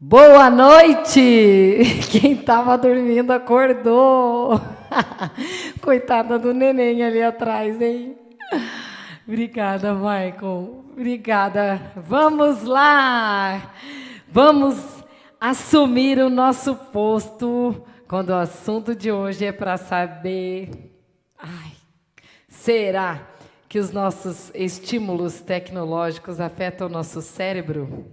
Boa noite! Quem estava dormindo acordou. Coitada do neném ali atrás, hein? Obrigada, Michael. Obrigada. Vamos lá! Vamos assumir o nosso posto quando o assunto de hoje é para saber... será que os nossos estímulos tecnológicos afetam o nosso cérebro?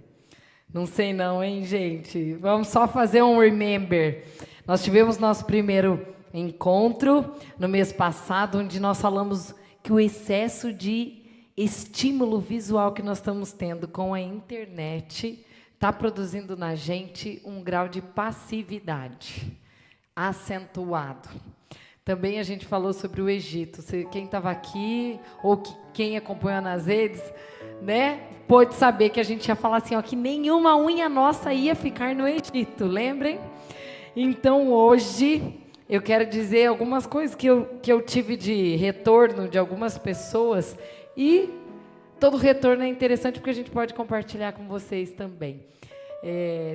Não sei não, hein, gente? Vamos só fazer um remember. Nós tivemos nosso primeiro encontro no mês passado, onde nós falamos que o excesso de estímulo visual que nós estamos tendo com a internet está produzindo na gente um grau de passividade acentuado. Também a gente falou sobre o Egito. Quem estava aqui, ou quem acompanhou nas redes, né, pôde saber que a gente ia falar assim, ó, que nenhuma unha nossa ia ficar no Egito, lembrem? Então, hoje, eu quero dizer algumas coisas que eu tive de retorno de algumas pessoas, e todo retorno é interessante porque a gente pode compartilhar com vocês também.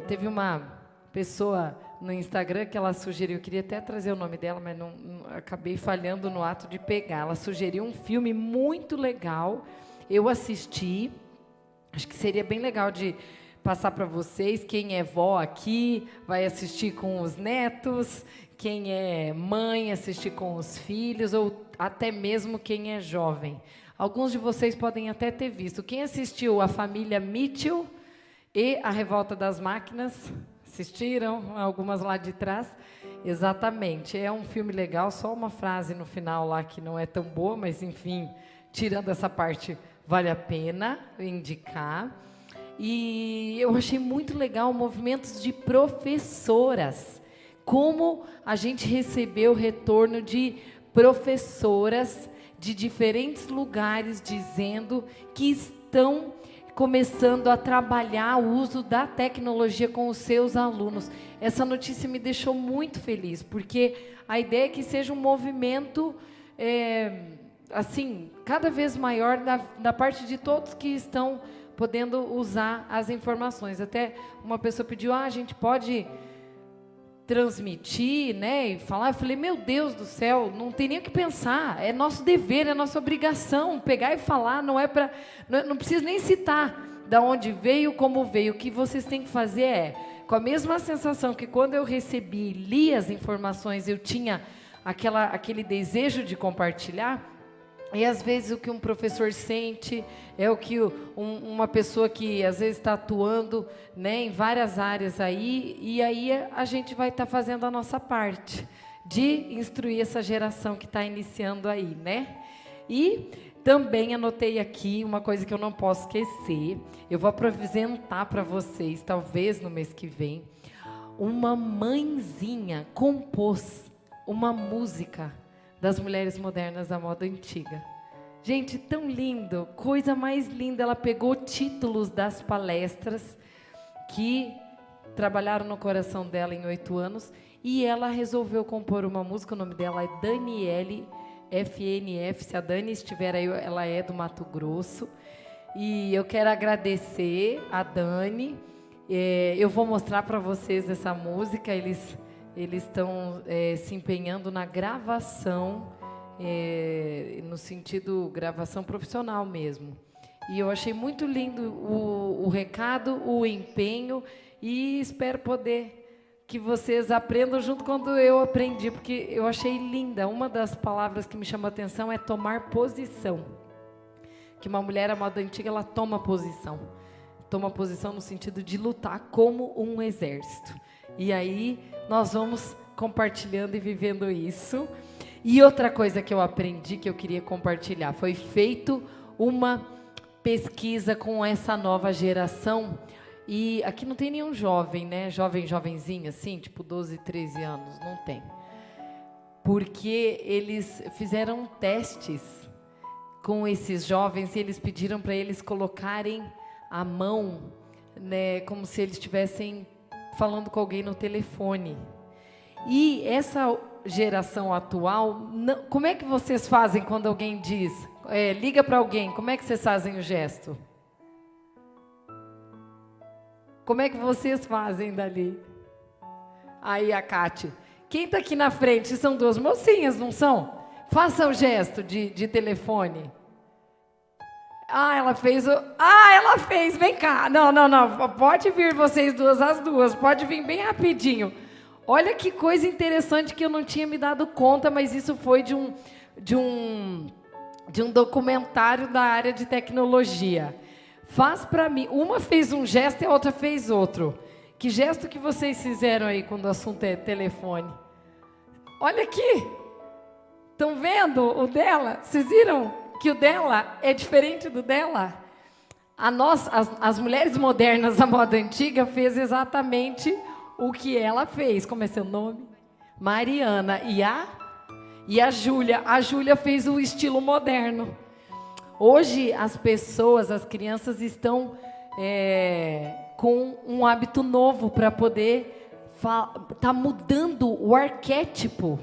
Teve uma pessoa no Instagram que ela sugeriu, eu queria até trazer o nome dela, mas não acabei falhando no ato de pegar. Ela sugeriu um filme muito legal, eu assisti, acho que seria bem legal de passar para vocês. Quem é vó aqui vai assistir com os netos, quem é mãe assistir com os filhos, ou até mesmo quem é jovem. Alguns de vocês podem até ter visto. Quem assistiu A Família Mitchell e A Revolta das Máquinas? Assistiram? Algumas lá de trás? Exatamente. É um filme legal, só uma frase no final lá que não é tão boa, mas, enfim, tirando essa parte, vale a pena indicar. E eu achei muito legal movimentos de professoras. Como a gente recebeu retorno de professoras de diferentes lugares dizendo que estão começando a trabalhar o uso da tecnologia com os seus alunos. Essa notícia me deixou muito feliz, porque a ideia é que seja um movimento, assim, cada vez maior da parte de todos que estão podendo usar as informações. Até uma pessoa pediu, a gente pode transmitir, né, e falar. Eu falei, meu Deus do céu, não tem nem o que pensar, é nosso dever, é nossa obrigação pegar e falar, não precisa nem citar da onde veio, como veio. O que vocês têm que fazer é, com a mesma sensação que quando eu recebi, li as informações, eu tinha aquele desejo de compartilhar. E às vezes o que um professor sente é o que uma pessoa que às vezes está atuando, né, em várias áreas aí, e aí a gente vai estar fazendo a nossa parte de instruir essa geração que está iniciando aí, né? E também anotei aqui uma coisa que eu não posso esquecer. Eu vou apresentar para vocês, talvez no mês que vem, uma mãezinha compôs uma música das mulheres modernas da moda antiga. Gente, tão lindo, coisa mais linda. Ela pegou títulos das palestras que trabalharam no coração dela em 8 anos e ela resolveu compor uma música. O nome dela é Daniele FNF. Se a Dani estiver aí, ela é do Mato Grosso. E eu quero agradecer a Dani. Eu vou mostrar para vocês essa música. Eles estão se empenhando na gravação, no sentido gravação profissional mesmo. E eu achei muito lindo o recado, o empenho, e espero poder que vocês aprendam junto quando eu aprendi, porque eu achei linda. Uma das palavras que me chamou a atenção é tomar posição. Que uma mulher à moda antiga, ela toma posição. Toma posição no sentido de lutar como um exército. E aí nós vamos compartilhando e vivendo isso. E outra coisa que eu aprendi, que eu queria compartilhar, foi feito uma pesquisa com essa nova geração. E aqui não tem nenhum jovem, né? Jovenzinho, assim, tipo 12, 13 anos, não tem. Porque eles fizeram testes com esses jovens e eles pediram para eles colocarem a mão, né, como se eles estivessem falando com alguém no telefone. E essa geração atual, como é que vocês fazem quando alguém diz, liga para alguém, como é que vocês fazem o gesto? Como é que vocês fazem dali? Aí a Cátia. Quem está aqui na frente são duas mocinhas, não são? Faça o gesto de telefone. Ela fez. Ela fez. Vem cá. Não. Pode vir vocês duas, as duas. Pode vir bem rapidinho. Olha que coisa interessante que eu não tinha me dado conta, mas isso foi de um documentário da área de tecnologia. Faz para mim. Uma fez um gesto e a outra fez outro. Que gesto que vocês fizeram aí quando o assunto é telefone? Olha aqui. Estão vendo o dela? Vocês viram que o dela é diferente do dela? As mulheres modernas da moda antiga fez exatamente o que ela fez. Como é seu nome? Mariana. E a Júlia? A Júlia fez o estilo moderno. Hoje as pessoas, as crianças estão com um hábito novo para poder tá mudando o arquétipo.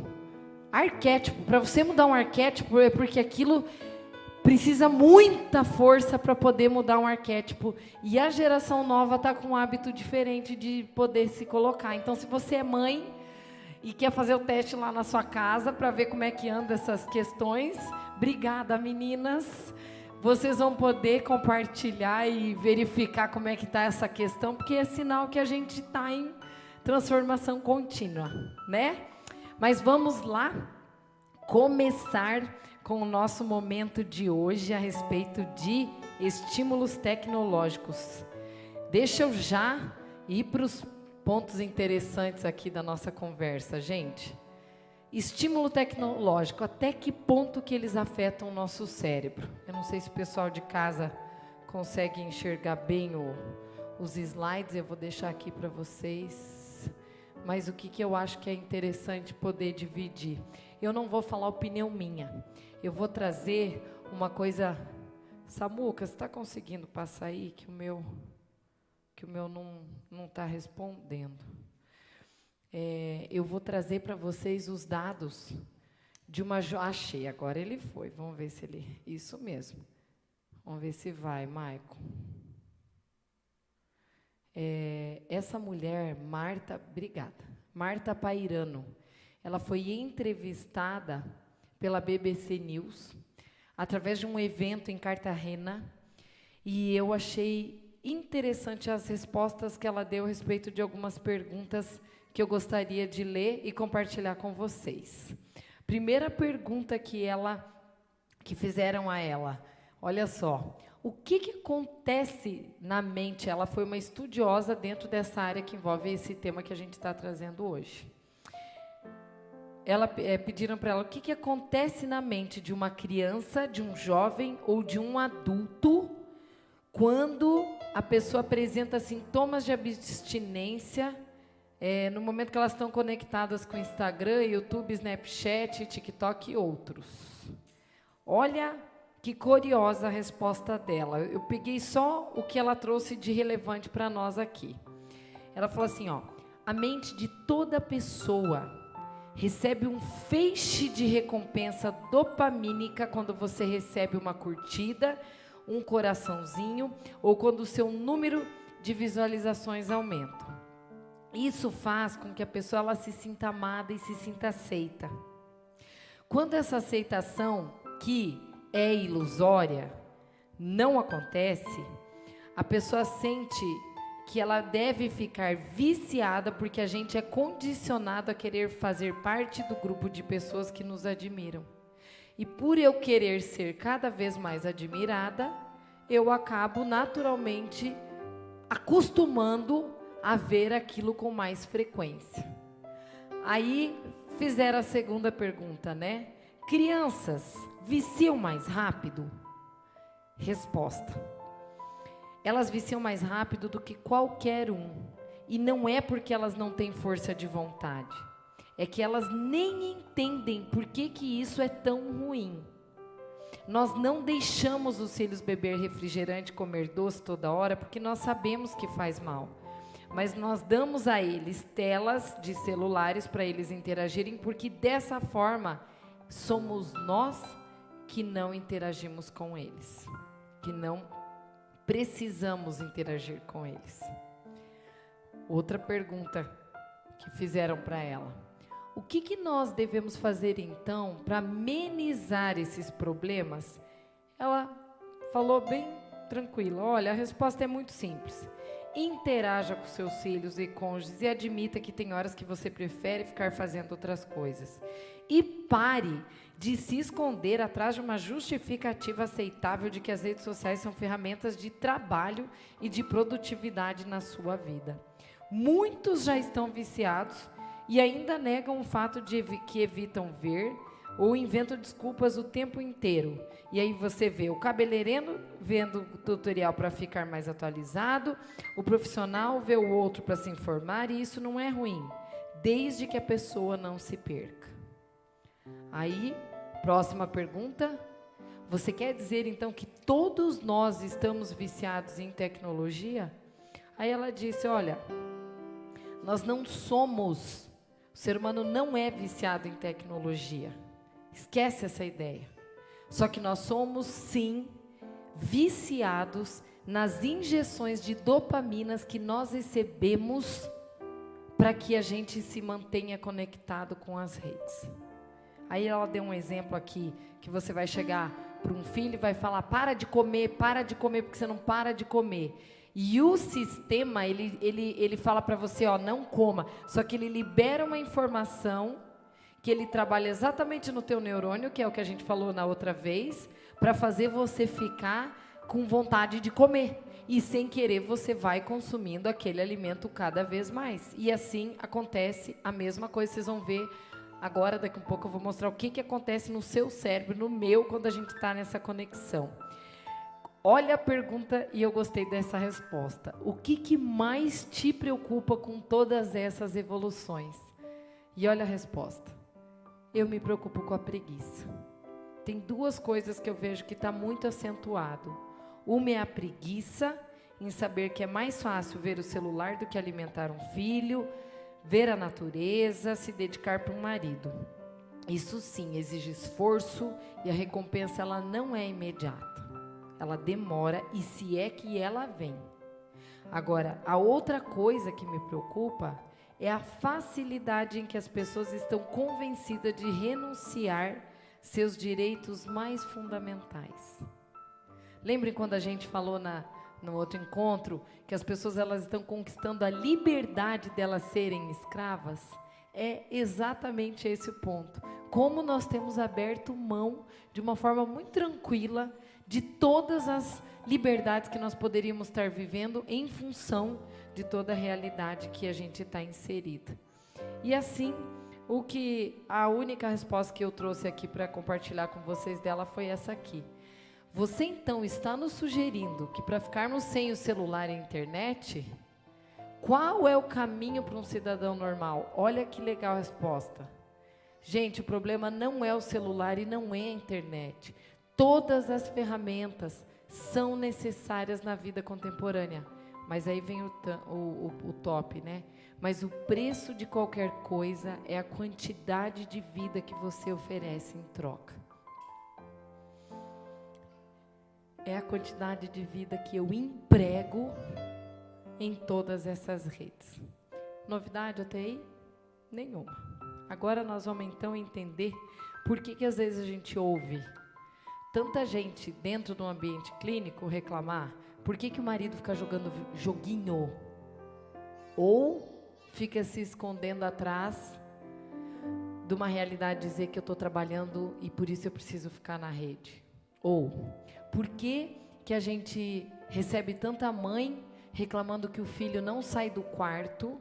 Para você mudar um arquétipo é porque aquilo precisa muita força para poder mudar um arquétipo. E a geração nova está com um hábito diferente de poder se colocar. Então, se você é mãe e quer fazer o teste lá na sua casa para ver como é que anda essas questões, obrigada, meninas. Vocês vão poder compartilhar e verificar como é que está essa questão, porque é sinal que a gente está em transformação contínua, né? Mas vamos lá começar com o nosso momento de hoje a respeito de estímulos tecnológicos. Deixa eu já ir para os pontos interessantes aqui da nossa conversa, gente. Estímulo tecnológico, até que ponto que eles afetam o nosso cérebro? Eu não sei se o pessoal de casa consegue enxergar bem os slides, eu vou deixar aqui para vocês. Mas o que eu acho que é interessante poder dividir? Eu não vou falar opinião minha. Eu vou trazer uma coisa... Samuca, você está conseguindo passar aí? Que o meu não está respondendo. Eu vou trazer para vocês os dados de uma... Achei, agora ele foi. Vamos ver se ele... Isso mesmo. Vamos ver se vai, Maicon. Essa mulher, Marta Pairano, ela foi entrevistada pela BBC News, através de um evento em Cartagena, e eu achei interessante as respostas que ela deu a respeito de algumas perguntas que eu gostaria de ler e compartilhar com vocês. Primeira pergunta que fizeram a ela, olha só, o que acontece na mente? Ela foi uma estudiosa dentro dessa área que envolve esse tema que a gente está trazendo hoje. Pediram para ela o que acontece na mente de uma criança, de um jovem ou de um adulto quando a pessoa apresenta sintomas de abstinência no momento que elas estão conectadas com Instagram, YouTube, Snapchat, TikTok e outros. Olha que curiosa a resposta dela. Eu peguei só o que ela trouxe de relevante para nós aqui. Ela falou assim, a mente de toda pessoa recebe um feixe de recompensa dopamínica quando você recebe uma curtida, um coraçãozinho, ou quando o seu número de visualizações aumenta. Isso faz com que a pessoa ela se sinta amada e se sinta aceita. Quando essa aceitação, que é ilusória, não acontece, a pessoa sente que ela deve ficar viciada porque a gente é condicionado a querer fazer parte do grupo de pessoas que nos admiram. E por eu querer ser cada vez mais admirada, eu acabo naturalmente acostumando a ver aquilo com mais frequência. Aí fizeram a segunda pergunta, né? Crianças viciam mais rápido? Resposta: elas viciam mais rápido do que qualquer um. E não é porque elas não têm força de vontade. É que elas nem entendem por que isso é tão ruim. Nós não deixamos os filhos beber refrigerante, comer doce toda hora, porque nós sabemos que faz mal. Mas nós damos a eles telas de celulares para eles interagirem, porque dessa forma somos nós que não interagimos com eles, que não precisamos interagir com eles. Outra pergunta que fizeram para ela. O que nós devemos fazer então para amenizar esses problemas? Ela falou bem tranquila. Olha, a resposta é muito simples. Interaja com seus filhos e cônjuges e admita que tem horas que você prefere ficar fazendo outras coisas. E pare de se esconder atrás de uma justificativa aceitável de que as redes sociais são ferramentas de trabalho e de produtividade na sua vida. Muitos já estão viciados e ainda negam o fato de que evitam ver ou inventam desculpas o tempo inteiro. E aí você vê o cabeleireiro vendo o tutorial para ficar mais atualizado, o profissional vê o outro para se informar, e isso não é ruim, desde que a pessoa não se perca. Aí, próxima pergunta. Você quer dizer então que todos nós estamos viciados em tecnologia? Aí ela disse, olha, nós não somos, o ser humano não é viciado em tecnologia. Esquece essa ideia. Só que nós somos, sim, viciados nas injeções de dopaminas que nós recebemos para que a gente se mantenha conectado com as redes. Aí ela deu um exemplo aqui, que você vai chegar para um filho e vai falar, para de comer, porque você não para de comer. E o sistema, ele fala para você, ó, não coma. Só que ele libera uma informação que ele trabalha exatamente no teu neurônio, que é o que a gente falou na outra vez, para fazer você ficar com vontade de comer. E sem querer você vai consumindo aquele alimento cada vez mais. E assim acontece a mesma coisa, vocês vão ver agora, daqui a pouco eu vou mostrar o que acontece no seu cérebro, no meu, quando a gente está nessa conexão. Olha a pergunta e eu gostei dessa resposta. O que mais te preocupa com todas essas evoluções? E olha a resposta. Eu me preocupo com a preguiça. Tem duas coisas que eu vejo que está muito acentuado. Uma é a preguiça, em saber que é mais fácil ver o celular do que alimentar um filho, ver a natureza, se dedicar para um marido. Isso sim, exige esforço e a recompensa ela não é imediata. Ela demora e se é que ela vem. Agora, a outra coisa que me preocupa é a facilidade em que as pessoas estão convencidas de renunciar seus direitos mais fundamentais. Lembrem quando a gente falou no outro encontro que as pessoas elas estão conquistando a liberdade delas serem escravas? É exatamente esse o ponto. Como nós temos aberto mão de uma forma muito tranquila de todas as liberdades que nós poderíamos estar vivendo em função de toda a realidade que a gente está inserida. E assim, a única resposta que eu trouxe aqui para compartilhar com vocês dela foi essa aqui. Você então está nos sugerindo que para ficarmos sem o celular e a internet, qual é o caminho para um cidadão normal? Olha que legal a resposta. Gente, o problema não é o celular e não é a internet. Todas as ferramentas são necessárias na vida contemporânea. Mas aí vem o top, né? Mas o preço de qualquer coisa é a quantidade de vida que você oferece em troca. É a quantidade de vida que eu emprego em todas essas redes. Novidade até aí? Nenhuma. Agora nós vamos então entender por que às vezes a gente ouve tanta gente dentro de um ambiente clínico reclamar. Por que o marido fica jogando joguinho? Ou fica se escondendo atrás de uma realidade, dizer que eu estou trabalhando e por isso eu preciso ficar na rede? Ou, por que a gente recebe tanta mãe reclamando que o filho não sai do quarto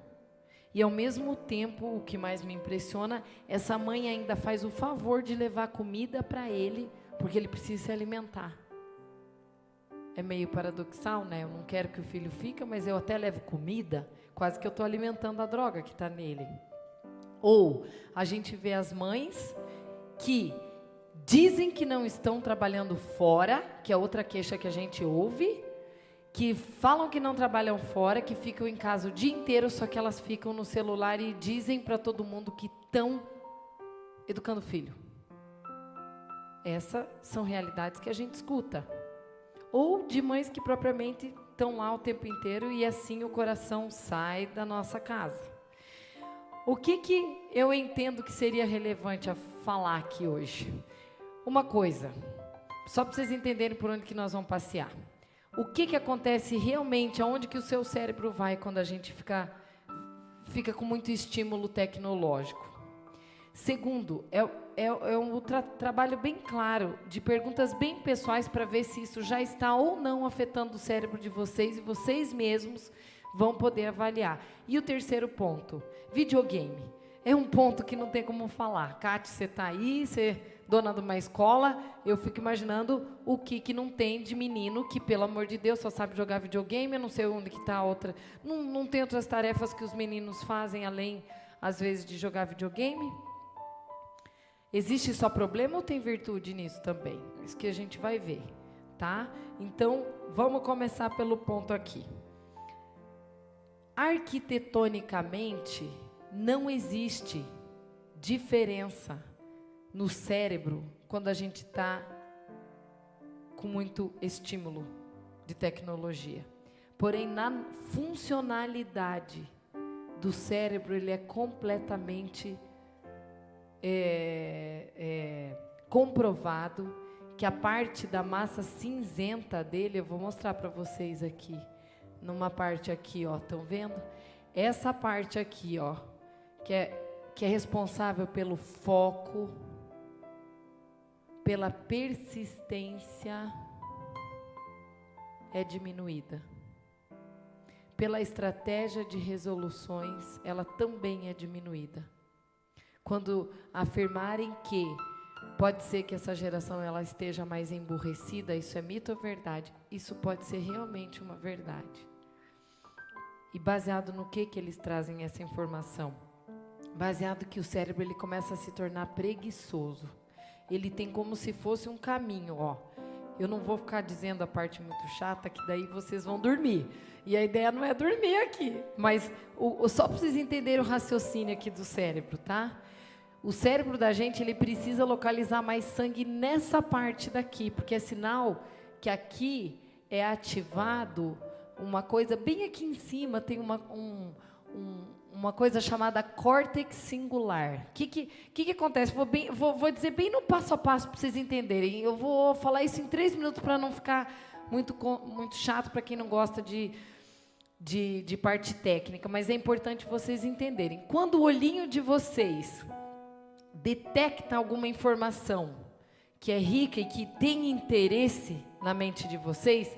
e, ao mesmo tempo, o que mais me impressiona, essa mãe ainda faz o favor de levar comida para ele, porque ele precisa se alimentar? É meio paradoxal, né? Eu não quero que o filho fique, mas eu até levo comida, quase que eu estou alimentando a droga que está nele. Ou a gente vê as mães que dizem que não estão trabalhando fora, que é outra queixa que a gente ouve, que falam que não trabalham fora, que ficam em casa o dia inteiro, só que elas ficam no celular e dizem para todo mundo que estão educando o filho. Essas são realidades que a gente escuta. Ou de mães que propriamente estão lá o tempo inteiro e assim o coração sai da nossa casa. O que eu entendo que seria relevante a falar aqui hoje? Uma coisa, só para vocês entenderem por onde que nós vamos passear. O que acontece realmente, aonde que o seu cérebro vai quando a gente fica com muito estímulo tecnológico? Segundo, é um trabalho bem claro, de perguntas bem pessoais para ver se isso já está ou não afetando o cérebro de vocês e vocês mesmos vão poder avaliar. E o terceiro ponto, videogame. É um ponto que não tem como falar. Cátia, você está aí, você é dona de uma escola, eu fico imaginando o que não tem de menino que, pelo amor de Deus, só sabe jogar videogame, eu não sei onde que está a outra. Não tem outras tarefas que os meninos fazem, além, às vezes, de jogar videogame? Existe só problema ou tem virtude nisso também? Isso que a gente vai ver, tá? Então, vamos começar pelo ponto aqui. Arquitetonicamente, não existe diferença no cérebro quando a gente está com muito estímulo de tecnologia. Porém, na funcionalidade do cérebro, ele é completamente comprovado que a parte da massa cinzenta dele, eu vou mostrar para vocês aqui, numa parte aqui, ó, estão vendo? Essa parte aqui, ó, que é responsável pelo foco, pela persistência, é diminuída. Pela estratégia de resoluções, ela também é diminuída. Quando afirmarem que pode ser que essa geração ela esteja mais emburrecida, isso é mito ou verdade? Isso pode ser realmente uma verdade. E baseado no que eles trazem essa informação? Baseado que o cérebro ele começa a se tornar preguiçoso. Ele tem como se fosse um caminho, ó. Eu não vou ficar dizendo a parte muito chata, que daí vocês vão dormir. E a ideia não é dormir aqui. Mas só para vocês entenderem o raciocínio aqui do cérebro, tá? O cérebro da gente, ele precisa localizar mais sangue nessa parte daqui, porque é sinal que aqui é ativado uma coisa bem aqui em cima, tem uma coisa chamada córtex singular. O que acontece? Vou dizer bem no passo a passo para vocês entenderem. Eu vou falar isso em 3 minutos para não ficar muito chato para quem não gosta de parte técnica, mas é importante vocês entenderem. Quando o olhinho de vocês detecta alguma informação que é rica e que tem interesse na mente de vocês,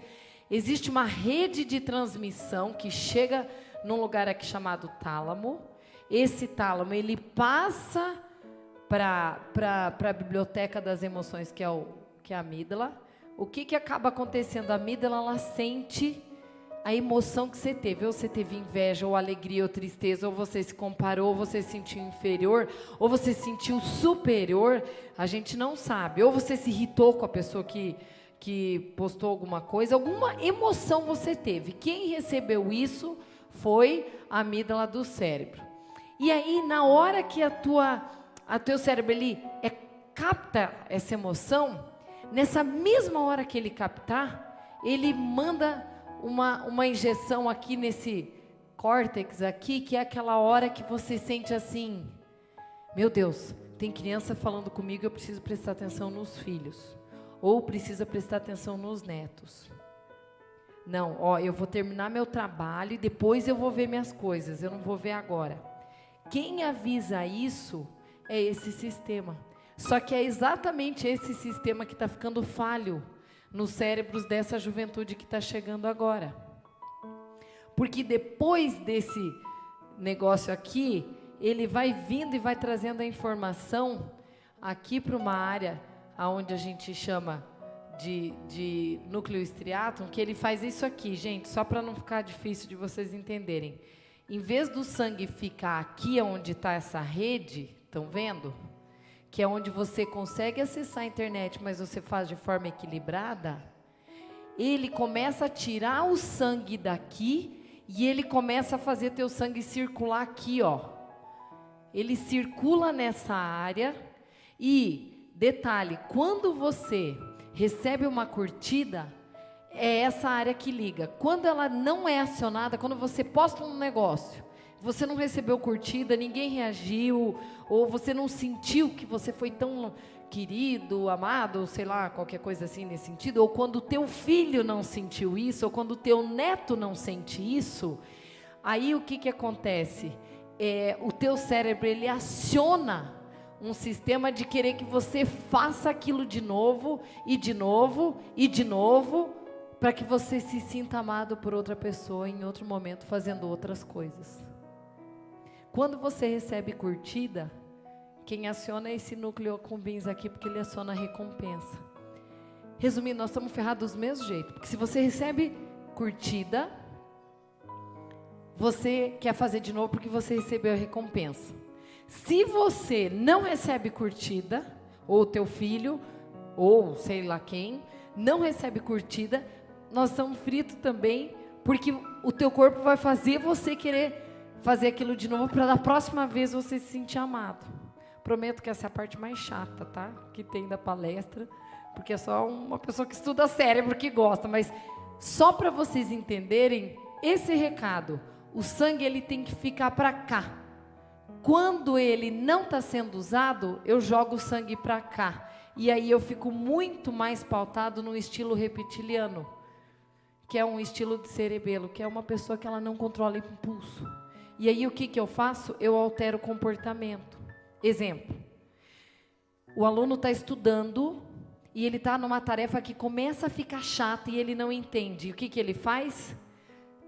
existe uma rede de transmissão que chega num lugar aqui chamado tálamo. Esse tálamo, ele passa para a biblioteca das emoções, que é a amígdala. O que acaba acontecendo? A amígdala, ela sente a emoção que você teve. Ou você teve inveja, ou alegria, ou tristeza, ou você se comparou, ou você se sentiu inferior, ou você se sentiu superior, a gente não sabe. Ou você se irritou com a pessoa que postou alguma coisa, alguma emoção você teve. Quem recebeu isso foi a amígdala do cérebro. E aí, na hora que teu cérebro ele capta essa emoção, nessa mesma hora que ele captar, ele manda uma injeção aqui nesse córtex aqui, que é aquela hora que você sente assim, meu Deus, tem criança falando comigo, eu preciso prestar atenção nos filhos, ou precisa prestar atenção nos netos. Não, ó, eu vou terminar meu trabalho e depois eu vou ver minhas coisas, eu não vou ver agora. Quem avisa isso é esse sistema. Só que é exatamente esse sistema que está ficando falho nos cérebros dessa juventude que está chegando agora. Porque depois desse negócio aqui, ele vai vindo e vai trazendo a informação aqui para uma área onde a gente chama de núcleo estriatum, que ele faz isso aqui, gente, só para não ficar difícil de vocês entenderem. Em vez do sangue ficar aqui onde está essa rede, estão vendo? Que é onde você consegue acessar a internet, mas você faz de forma equilibrada, ele começa a tirar o sangue daqui e ele começa a fazer teu sangue circular aqui, ó. Ele circula nessa área e, detalhe, quando você recebe uma curtida, é essa área que liga. Quando ela não é acionada, quando você posta um negócio, você não recebeu curtida, ninguém reagiu, ou você não sentiu que você foi tão querido, amado, sei lá, qualquer coisa assim nesse sentido, ou quando o teu filho não sentiu isso, ou quando o teu neto não sente isso, aí o que acontece? O teu cérebro, ele aciona um sistema de querer que você faça aquilo de novo, e de novo, e de novo, para que você se sinta amado por outra pessoa em outro momento, fazendo outras coisas. Quando você recebe curtida, quem aciona é esse núcleo accumbens aqui, porque ele aciona a recompensa. Resumindo, nós estamos ferrados do mesmo jeito, porque se você recebe curtida, você quer fazer de novo porque você recebeu a recompensa. Se você não recebe curtida, ou o teu filho, ou sei lá quem, não recebe curtida, nós estamos fritos também, porque o teu corpo vai fazer você querer fazer aquilo de novo, para da próxima vez você se sentir amado. Prometo que essa é a parte mais chata, tá? Que tem da palestra, porque é só uma pessoa que estuda cérebro que gosta, mas só para vocês entenderem esse recado, o sangue ele tem que ficar para cá. Quando ele não está sendo usado, eu jogo o sangue para cá. E aí eu fico muito mais pautado no estilo reptiliano, que é um estilo de cerebelo, que é uma pessoa que ela não controla impulso. E aí o que eu faço? Eu altero o comportamento. Exemplo, o aluno está estudando e ele está numa tarefa que começa a ficar chata e ele não entende. E o que ele faz?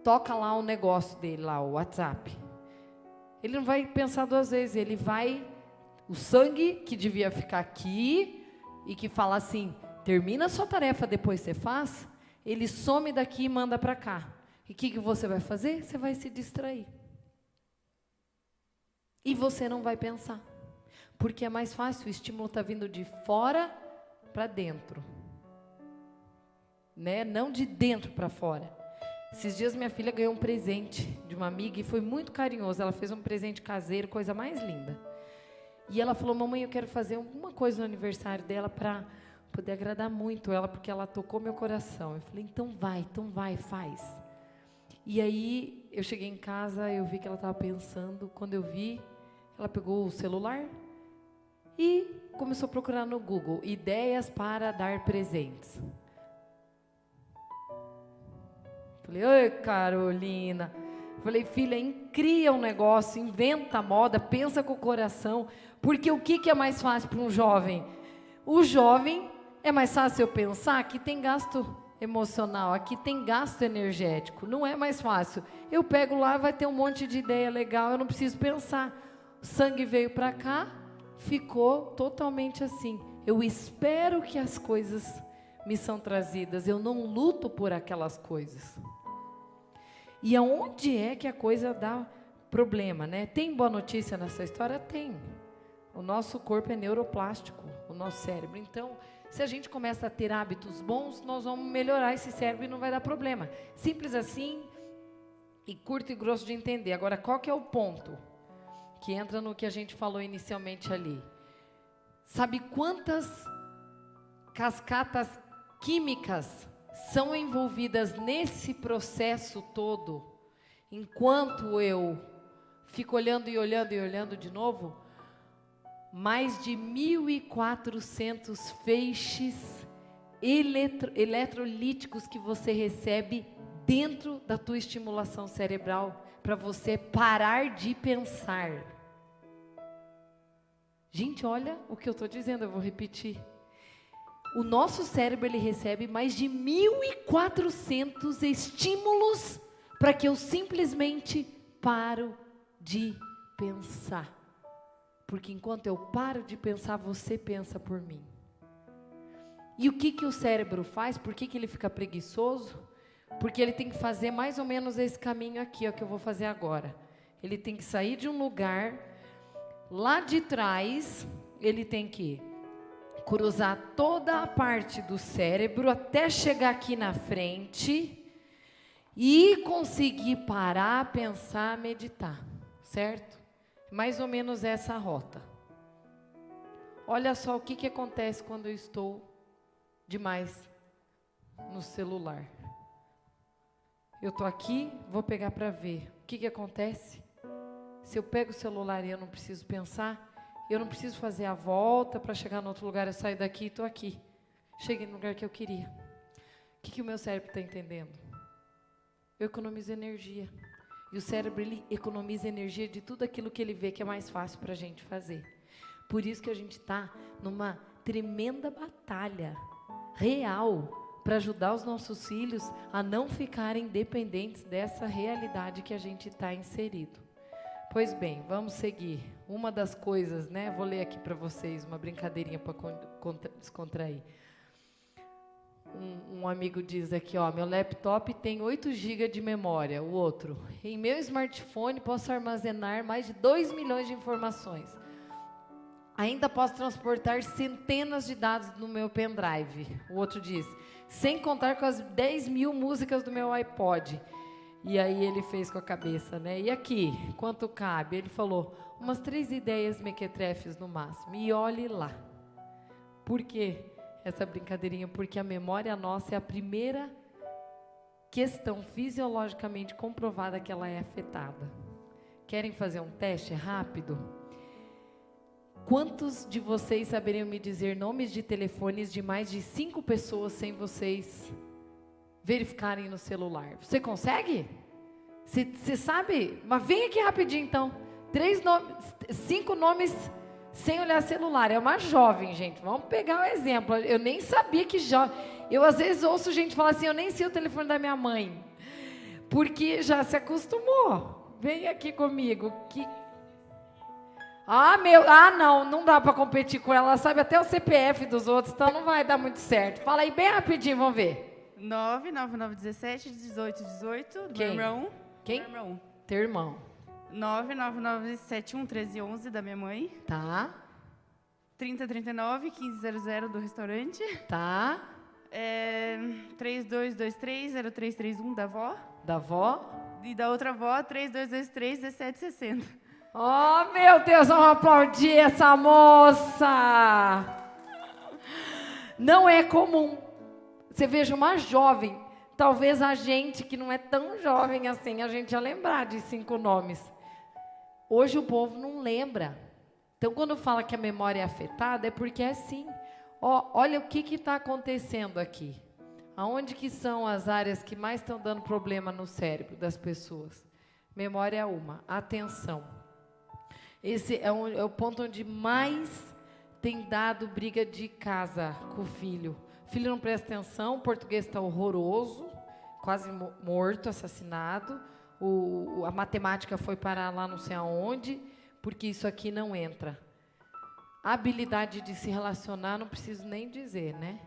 Toca lá o negócio dele, lá o WhatsApp. Ele não vai pensar duas vezes, ele vai, o sangue que devia ficar aqui e que fala assim, termina a sua tarefa, depois você faz, ele some daqui e manda para cá. E o que você vai fazer? Você vai se distrair. E você não vai pensar. Porque é mais fácil, o estímulo está vindo de fora para dentro. Né? Não de dentro para fora. Esses dias minha filha ganhou um presente de uma amiga e foi muito carinhoso. Ela fez um presente caseiro, coisa mais linda. E ela falou, mamãe, eu quero fazer alguma coisa no aniversário dela para poder agradar muito ela, porque ela tocou meu coração. Eu falei, então vai, faz. E aí, eu cheguei em casa, eu vi que ela estava pensando. Quando eu vi, ela pegou o celular e começou a procurar no Google, ideias para dar presentes. Falei, oi Carolina. Falei, filha, cria um negócio, inventa a moda, pensa com o coração. Porque o que é mais fácil para um jovem? O jovem é mais fácil eu pensar que tem gasto emocional, aqui tem gasto energético. Não é mais fácil. Eu pego lá, vai ter um monte de ideia legal, eu não preciso pensar. O sangue veio para cá, ficou totalmente assim. Eu espero que as coisas me são trazidas, eu não luto por aquelas coisas. E aonde é que a coisa dá problema, né? Tem boa notícia nessa história? Tem. O nosso corpo é neuroplástico, o nosso cérebro. Então, se a gente começa a ter hábitos bons, nós vamos melhorar esse cérebro e não vai dar problema. Simples assim e curto e grosso de entender. Agora, qual que é o ponto? Que entra no que a gente falou inicialmente ali. Sabe quantas cascatas químicas são envolvidas nesse processo todo, enquanto eu fico olhando e olhando e olhando de novo? Mais de 1.400 feixes eletrolíticos que você recebe dentro da tua estimulação cerebral, para você parar de pensar. Gente, olha o que eu estou dizendo, eu vou repetir. O nosso cérebro, ele recebe mais de 1.400 estímulos para que eu simplesmente paro de pensar. Porque enquanto eu paro de pensar, você pensa por mim. E o que o cérebro faz? Por que ele fica preguiçoso? Porque ele tem que fazer mais ou menos esse caminho aqui, ó, que eu vou fazer agora. Ele tem que sair de um lugar, lá de trás, ele tem que cruzar toda a parte do cérebro até chegar aqui na frente e conseguir parar, pensar, meditar, certo? Mais ou menos essa rota. Olha só o que acontece quando eu estou demais no celular. Eu tô aqui, vou pegar para ver. O que acontece? Se eu pego o celular e eu não preciso pensar, eu não preciso fazer a volta para chegar no outro lugar, eu saio daqui e estou aqui. Cheguei no lugar que eu queria. O que o meu cérebro está entendendo? Eu economizo energia. E o cérebro, ele economiza energia de tudo aquilo que ele vê que é mais fácil para a gente fazer. Por isso que a gente está numa tremenda batalha real para ajudar os nossos filhos a não ficarem dependentes dessa realidade que a gente está inserido. Pois bem, vamos seguir. Uma das coisas, né? Vou ler aqui para vocês uma brincadeirinha para descontrair. Um amigo diz aqui, ó, meu laptop tem 8 GB de memória. O outro, em meu smartphone posso armazenar mais de 2 milhões de informações. Ainda posso transportar centenas de dados no meu pendrive. O outro diz, sem contar com as 10 mil músicas do meu iPod. E aí ele fez com a cabeça, né? E aqui, quanto cabe? Ele falou, umas 3 ideias mequetrefes no máximo. E olhe lá. Por quê? Essa brincadeirinha, porque a memória nossa é a primeira questão fisiologicamente comprovada que ela é afetada. Querem fazer um teste rápido? Quantos de vocês saberiam me dizer nomes de telefones de mais de 5 pessoas sem vocês verificarem no celular? Você consegue? Você sabe? Mas vem aqui rapidinho então. 5 nomes sem olhar celular. É uma jovem, gente. Vamos pegar um exemplo. Eu nem sabia que jovem. Eu às vezes ouço gente falar assim, eu nem sei o telefone da minha mãe. Porque já se acostumou. Vem aqui comigo. Não dá para competir com ela. Ela sabe até o CPF dos outros, então não vai dar muito certo. Fala aí bem rapidinho, vamos ver. 999171818 do Quem? meu irmão. Quem? Meu irmão. Teu irmão. 999711311 da minha mãe. Tá. 3039-1500 do restaurante. Tá. 3223-0331 da avó. Da avó. E da outra avó, 3223-1760. Oh, meu Deus, vamos aplaudir essa moça. Não é comum. Você veja uma jovem, talvez a gente que não é tão jovem assim, a gente ia lembrar de 5 nomes. Hoje o povo não lembra. Então, quando fala que a memória é afetada, é porque é assim. Olha o que está acontecendo aqui. Aonde que são as áreas que mais estão dando problema no cérebro das pessoas? Memória é uma. Atenção. Esse é o ponto onde mais tem dado briga de casa com o filho. O filho não presta atenção, o português está horroroso, quase morto, assassinado. A matemática foi parar lá não sei aonde, porque isso aqui não entra. A habilidade de se relacionar, não preciso nem dizer, né?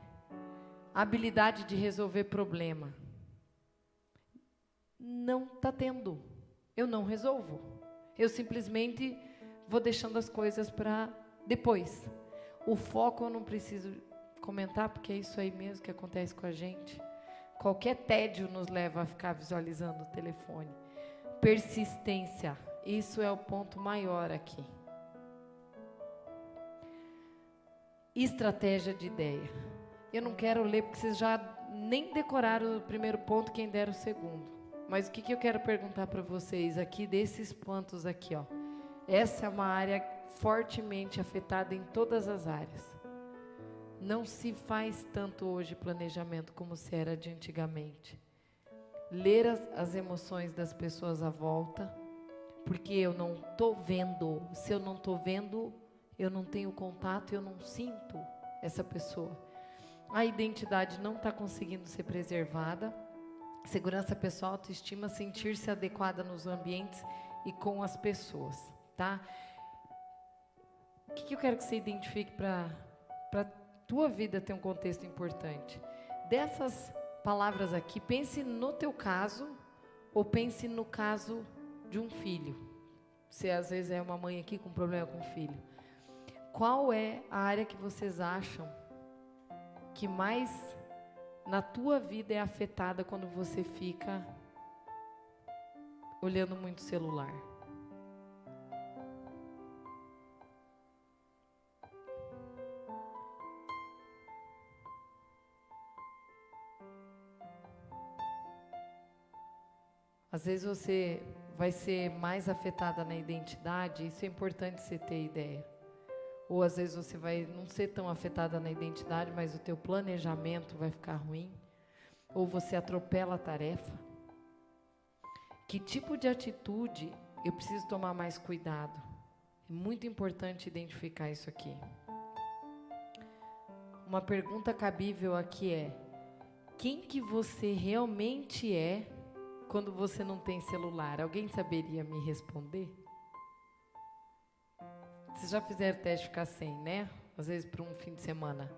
A habilidade de resolver problema. Não está tendo. Eu não resolvo. Eu simplesmente vou deixando as coisas para depois. O foco eu não preciso comentar, porque é isso aí mesmo que acontece com a gente. Qualquer tédio nos leva a ficar visualizando o telefone. Persistência. Isso é o ponto maior aqui. Estratégia de ideia. Eu não quero ler, porque vocês já nem decoraram o primeiro ponto, quem dera o segundo. Mas o que eu quero perguntar para vocês aqui, desses pontos aqui, ó. Essa é uma área fortemente afetada em todas as áreas. Não se faz tanto hoje planejamento como se era de antigamente. Ler as emoções das pessoas à volta, porque eu não estou vendo. Se eu não estou vendo, eu não tenho contato, eu não sinto essa pessoa. A identidade não está conseguindo ser preservada. Segurança pessoal, autoestima, sentir-se adequada nos ambientes e com as pessoas, tá? O que eu quero que você identifique para tua vida ter um contexto importante? Dessas palavras aqui, pense no teu caso ou pense no caso de um filho. Você às vezes é uma mãe aqui com problema com o filho. Qual é a área que vocês acham que mais na tua vida é afetada quando você fica olhando muito celular? Às vezes você vai ser mais afetada na identidade, isso é importante você ter ideia. Ou às vezes você vai não ser tão afetada na identidade, mas o teu planejamento vai ficar ruim. Ou você atropela a tarefa. Que tipo de atitude eu preciso tomar mais cuidado? É muito importante identificar isso aqui. Uma pergunta cabível aqui é: quem que você realmente é quando você não tem celular? Alguém saberia me responder? Vocês já fizeram teste de ficar sem, né? Às vezes para um fim de semana.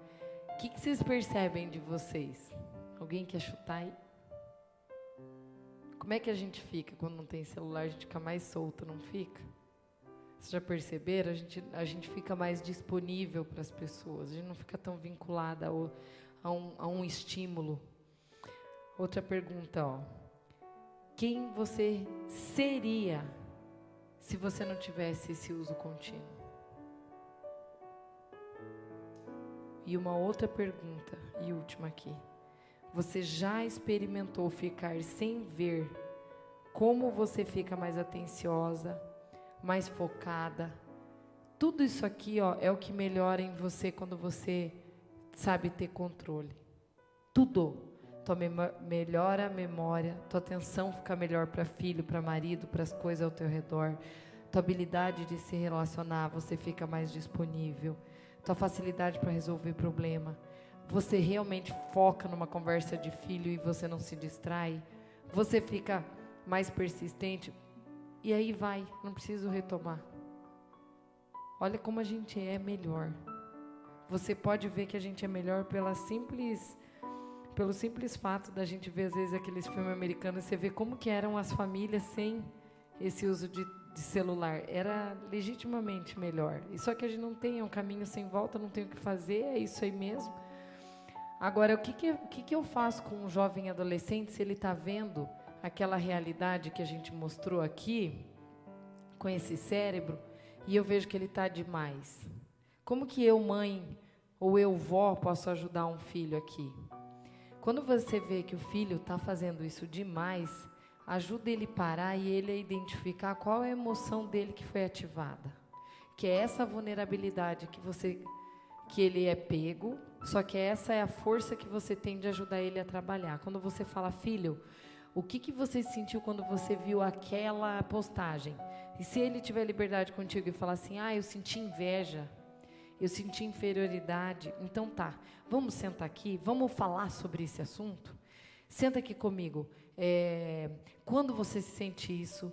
O que vocês percebem de vocês? Alguém quer chutar aí? Como é que a gente fica quando não tem celular? A gente fica mais solto, não fica? Vocês já perceberam? A gente fica mais disponível para as pessoas. A gente não fica tão vinculada a um estímulo. Outra pergunta, ó. Quem você seria se você não tivesse esse uso contínuo? E uma outra pergunta, e última aqui. Você já experimentou ficar sem ver como você fica mais atenciosa, mais focada? Tudo isso aqui, ó, é o que melhora em você quando você sabe ter controle. Tudo. Melhora a memória, tua atenção fica melhor para filho, para marido, para as coisas ao teu redor. Tua habilidade de se relacionar, você fica mais disponível. Tua facilidade para resolver problema. Você realmente foca numa conversa de filho e você não se distrai. Você fica mais persistente. E aí vai, não preciso retomar. Olha como a gente é melhor. Você pode ver que a gente é melhor pelo simples fato da gente ver às vezes aqueles filmes americanos. Você vê como que eram as famílias sem esse uso de celular. Era legitimamente melhor. E só que a gente não tem, é um caminho sem volta, não tem o que fazer, é isso aí mesmo. Agora, o que eu faço com um jovem adolescente se ele está vendo aquela realidade que a gente mostrou aqui, com esse cérebro, e eu vejo que ele está demais? Como que eu, mãe, ou eu, vó, posso ajudar um filho aqui? Quando você vê que o filho está fazendo isso demais, ajuda ele a parar e ele a identificar qual é a emoção dele que foi ativada. Que é essa vulnerabilidade que ele é pego, só que essa é a força que você tem de ajudar ele a trabalhar. Quando você fala, filho, o que você sentiu quando você viu aquela postagem? E se ele tiver liberdade contigo e falar assim, eu senti inveja, eu senti inferioridade, então tá, vamos sentar aqui, vamos falar sobre esse assunto? Senta aqui comigo. Quando você sente isso?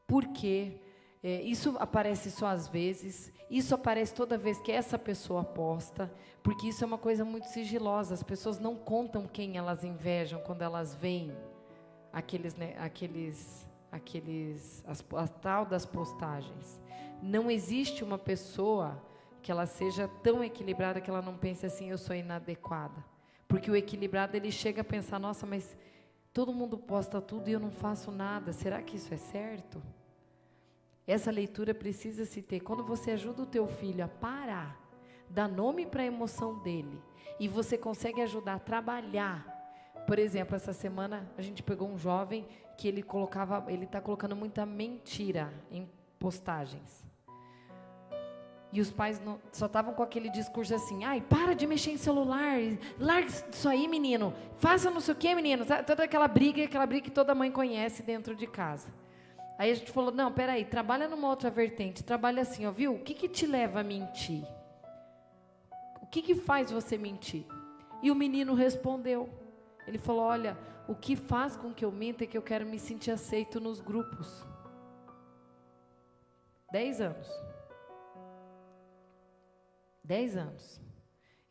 Por quê? Isso aparece só às vezes, isso aparece toda vez que essa pessoa posta, porque isso é uma coisa muito sigilosa. As pessoas não contam quem elas invejam quando elas veem a tal das postagens. Não existe uma pessoa que ela seja tão equilibrada que ela não pense assim, eu sou inadequada. Porque o equilibrado, ele chega a pensar, nossa, mas todo mundo posta tudo e eu não faço nada, será que isso é certo? Essa leitura precisa se ter. Quando você ajuda o teu filho a parar, dá nome para a emoção dele, e você consegue ajudar a trabalhar. Por exemplo, essa semana a gente pegou um jovem que ele está colocando muita mentira em postagens. E os pais só estavam com aquele discurso assim, para de mexer em celular, larga isso aí, menino, faça não sei o que, menino. Toda aquela briga que toda mãe conhece dentro de casa. Aí a gente falou, não, peraí, trabalha numa outra vertente, trabalha assim, viu? O que te leva a mentir? O que faz você mentir? E o menino respondeu, ele falou, olha, o que faz com que eu minta é que eu quero me sentir aceito nos grupos. 10 anos. 10 anos.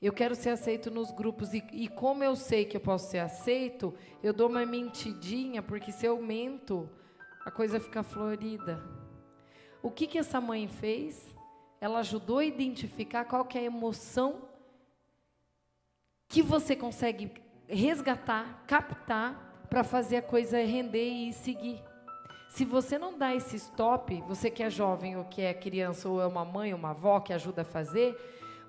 Eu quero ser aceito nos grupos. E como eu sei que eu posso ser aceito, eu dou uma mentidinha, porque se eu mento, a coisa fica florida. O que essa mãe fez? Ela ajudou a identificar qual que é a emoção que você consegue resgatar, captar, para fazer a coisa render e seguir. Se você não dá esse stop, você que é jovem ou que é criança ou é uma mãe ou uma avó que ajuda a fazer,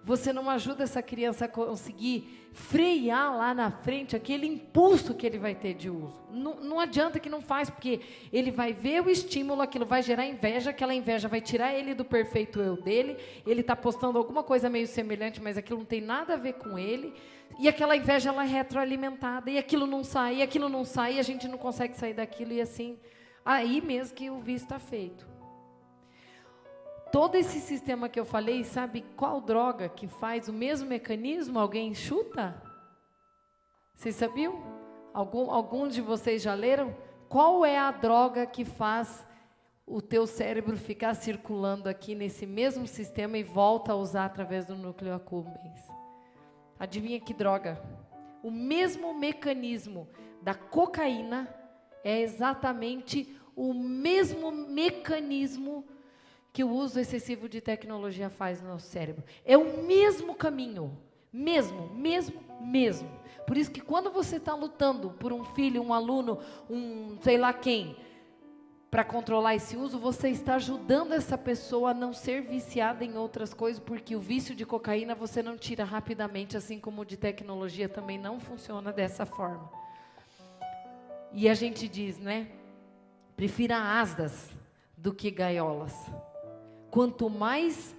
você não ajuda essa criança a conseguir frear lá na frente aquele impulso que ele vai ter de uso. Não adianta que não faz, porque ele vai ver o estímulo, aquilo vai gerar inveja, aquela inveja vai tirar ele do perfeito eu dele, ele está postando alguma coisa meio semelhante, mas aquilo não tem nada a ver com ele, e aquela inveja ela é retroalimentada, e aquilo não sai, e a gente não consegue sair daquilo, e assim, aí mesmo que o vício está feito. Todo esse sistema que eu falei, sabe qual droga que faz o mesmo mecanismo? Alguém chuta? Vocês sabiam? Alguns de vocês já leram? Qual é a droga que faz o teu cérebro ficar circulando aqui nesse mesmo sistema e volta a usar através do núcleo accumbens? Adivinha que droga? O mesmo mecanismo da cocaína é exatamente o mesmo mecanismo que o uso excessivo de tecnologia faz no nosso cérebro. É o mesmo caminho. Mesmo. Por isso que quando você está lutando por um filho, um aluno, um sei lá quem, para controlar esse uso, você está ajudando essa pessoa a não ser viciada em outras coisas, porque o vício de cocaína você não tira rapidamente, assim como o de tecnologia também não funciona dessa forma. E a gente diz, né? Prefira asas do que gaiolas. Quanto mais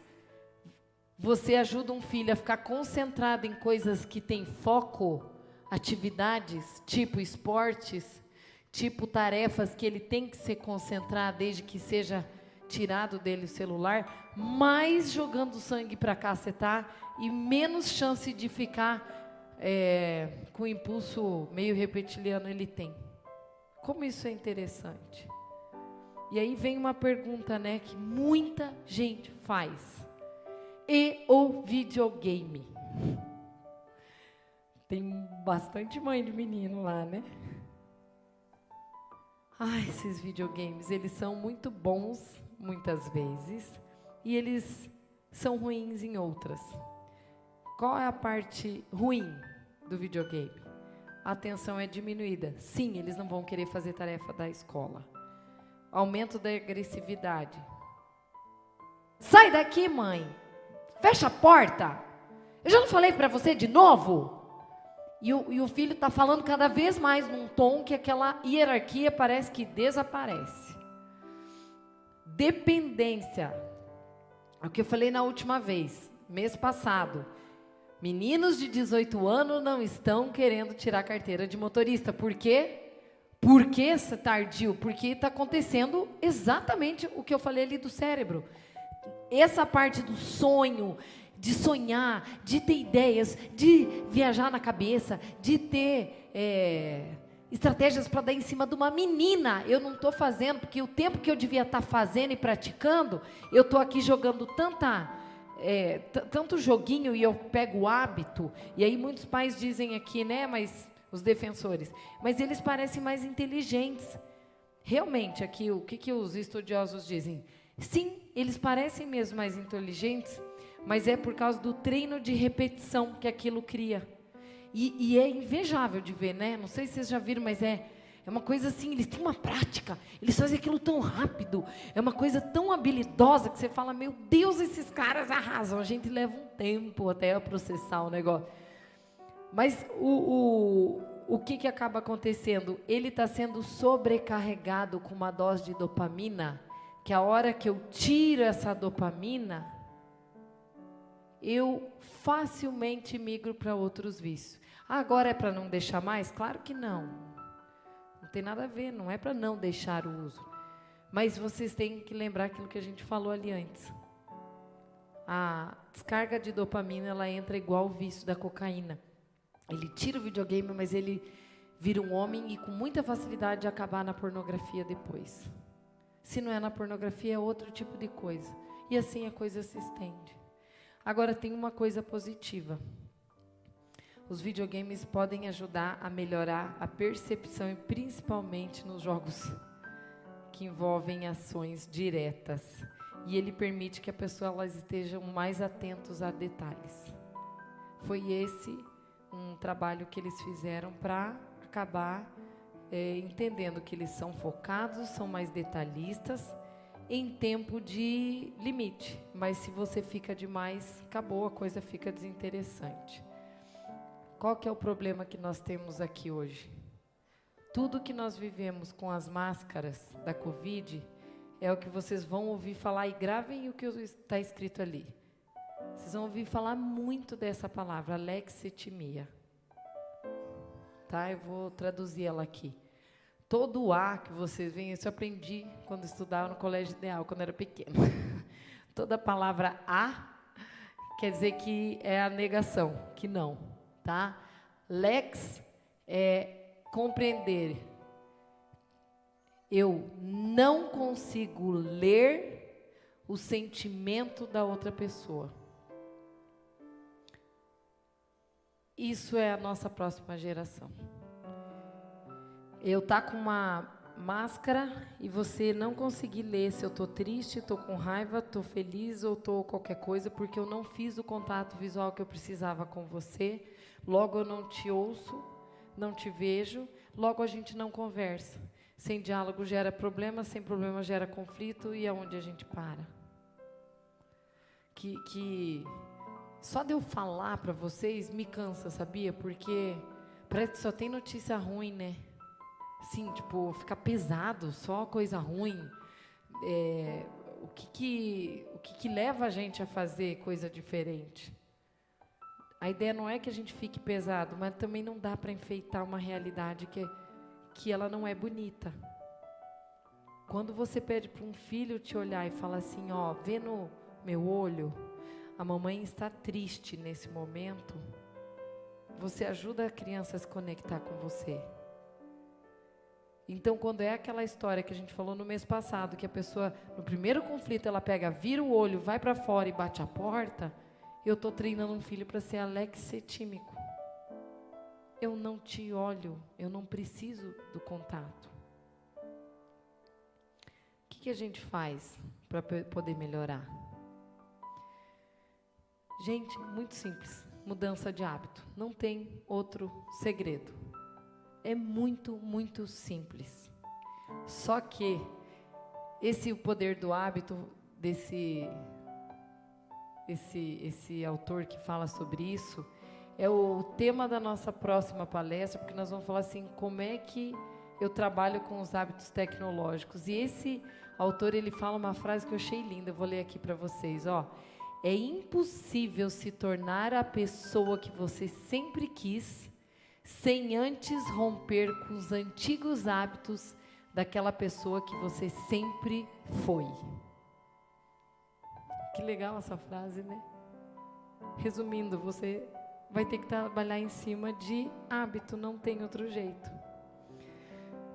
você ajuda um filho a ficar concentrado em coisas que têm foco, atividades, tipo esportes, tipo tarefas que ele tem que se concentrar desde que seja tirado dele o celular, mais jogando sangue para cacetar e menos chance de ficar com o impulso meio reptiliano ele tem. Como isso é interessante. E aí vem uma pergunta, né, que muita gente faz. E o videogame? Tem bastante mãe de menino lá, né? Ai, esses videogames, eles são muito bons, muitas vezes, e eles são ruins em outras. Qual é a parte ruim do videogame? A atenção é diminuída. Sim, eles não vão querer fazer tarefa da escola. Aumento da agressividade. Sai daqui, mãe. Fecha a porta. Eu já não falei para você de novo? E o filho está falando cada vez mais num tom que aquela hierarquia parece que desaparece. Dependência. É o que eu falei na última vez, mês passado. Meninos de 18 anos não estão querendo tirar a carteira de motorista. Por quê? Por que esse tardio? Porque está acontecendo exatamente o que eu falei ali do cérebro. Essa parte do sonho, de sonhar, de ter ideias, de viajar na cabeça, de ter estratégias para dar em cima de uma menina. Eu não estou fazendo, porque o tempo que eu devia estar fazendo e praticando, eu estou aqui jogando tanto joguinho e eu pego o hábito. E aí muitos pais dizem aqui, né, mas... os defensores, mas eles parecem mais inteligentes. Realmente, aqui, o que os estudiosos dizem? Sim, eles parecem mesmo mais inteligentes, mas é por causa do treino de repetição que aquilo cria. E é invejável de ver, né? Não sei se vocês já viram, mas é uma coisa assim, eles têm uma prática, eles fazem aquilo tão rápido, é uma coisa tão habilidosa que você fala, meu Deus, esses caras arrasam. A gente leva um tempo até a processar o negócio. Mas o que acaba acontecendo? Ele está sendo sobrecarregado com uma dose de dopamina, que a hora que eu tiro essa dopamina, eu facilmente migro para outros vícios. Agora é para não deixar mais? Claro que não. Não tem nada a ver, não é para não deixar o uso. Mas vocês têm que lembrar aquilo que a gente falou ali antes. A descarga de dopamina, ela entra igual o vício da cocaína. Ele tira o videogame, mas ele vira um homem e com muita facilidade acabar na pornografia depois. Se não é na pornografia, é outro tipo de coisa. E assim a coisa se estende. Agora tem uma coisa positiva. Os videogames podem ajudar a melhorar a percepção e principalmente nos jogos que envolvem ações diretas. E ele permite que a pessoa elas estejam mais atentos a detalhes. Foi esse um trabalho que eles fizeram para acabar entendendo que eles são focados, são mais detalhistas em tempo de limite. Mas se você fica demais, acabou, a coisa fica desinteressante. Qual que é o problema que nós temos aqui hoje? Tudo que nós vivemos com as máscaras da Covid é o que vocês vão ouvir falar, e gravem o que está escrito ali. Vocês vão ouvir falar muito dessa palavra, alexithymia. Tá? Eu vou traduzir ela aqui. Todo o A que vocês veem, isso eu aprendi quando estudava no Colégio Ideal, quando era pequeno. Toda palavra A quer dizer que é a negação, que não, tá? Lex é compreender. Eu não consigo ler o sentimento da outra pessoa. Isso é a nossa próxima geração. Eu tá com uma máscara e você não conseguir ler se eu tô triste, tô com raiva, tô feliz ou tô qualquer coisa, porque eu não fiz o contato visual que eu precisava com você. Logo eu não te ouço, não te vejo, logo a gente não conversa. Sem diálogo gera problema, sem problema gera conflito, e é onde a gente para. Que só de eu falar para vocês me cansa, sabia? Porque parece que só tem notícia ruim, né? Sim, tipo, fica pesado, só coisa ruim. O que leva a gente a fazer coisa diferente? A ideia não é que a gente fique pesado, mas também não dá para enfeitar uma realidade que ela não é bonita. Quando você pede para um filho te olhar e falar assim, ó, vê no meu olho, a mamãe está triste nesse momento, você ajuda a criança a se conectar com você. Então, quando é aquela história que a gente falou no mês passado, que a pessoa, no primeiro conflito, ela pega, vira o olho, vai para fora e bate a porta, eu estou treinando um filho para ser alexithímico. Eu não te olho, eu não preciso do contato. O que a gente faz para poder melhorar? Gente, muito simples, mudança de hábito. Não tem outro segredo. É muito, muito simples. Só que o poder do hábito desse autor que fala sobre isso é o tema da nossa próxima palestra, porque nós vamos falar assim, como é que eu trabalho com os hábitos tecnológicos. E esse autor, ele fala uma frase que eu achei linda, eu vou ler aqui para vocês, ó. É impossível se tornar a pessoa que você sempre quis sem antes romper com os antigos hábitos daquela pessoa que você sempre foi. Que legal essa frase, né? Resumindo, você vai ter que trabalhar em cima de hábito, não tem outro jeito.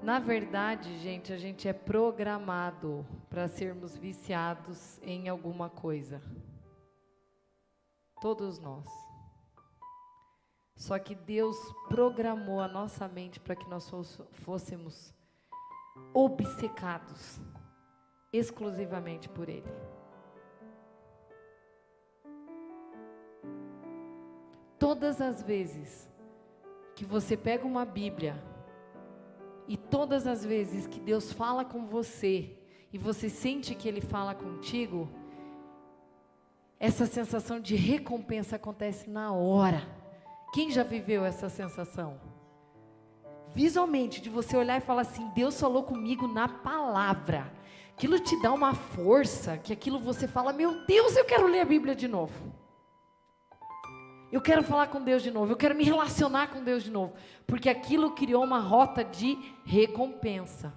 Na verdade, gente, a gente é programado para sermos viciados em alguma coisa. Todos nós. Só que Deus programou a nossa mente para que nós fôssemos obcecados exclusivamente por Ele. Todas as vezes que você pega uma Bíblia e todas as vezes que Deus fala com você e você sente que Ele fala contigo, essa sensação de recompensa acontece na hora. Quem já viveu essa sensação? Visualmente, de você olhar e falar assim, Deus falou comigo na palavra. Aquilo te dá uma força, que aquilo você fala, meu Deus, eu quero ler a Bíblia de novo. Eu quero falar com Deus de novo, eu quero me relacionar com Deus de novo. Porque aquilo criou uma rota de recompensa.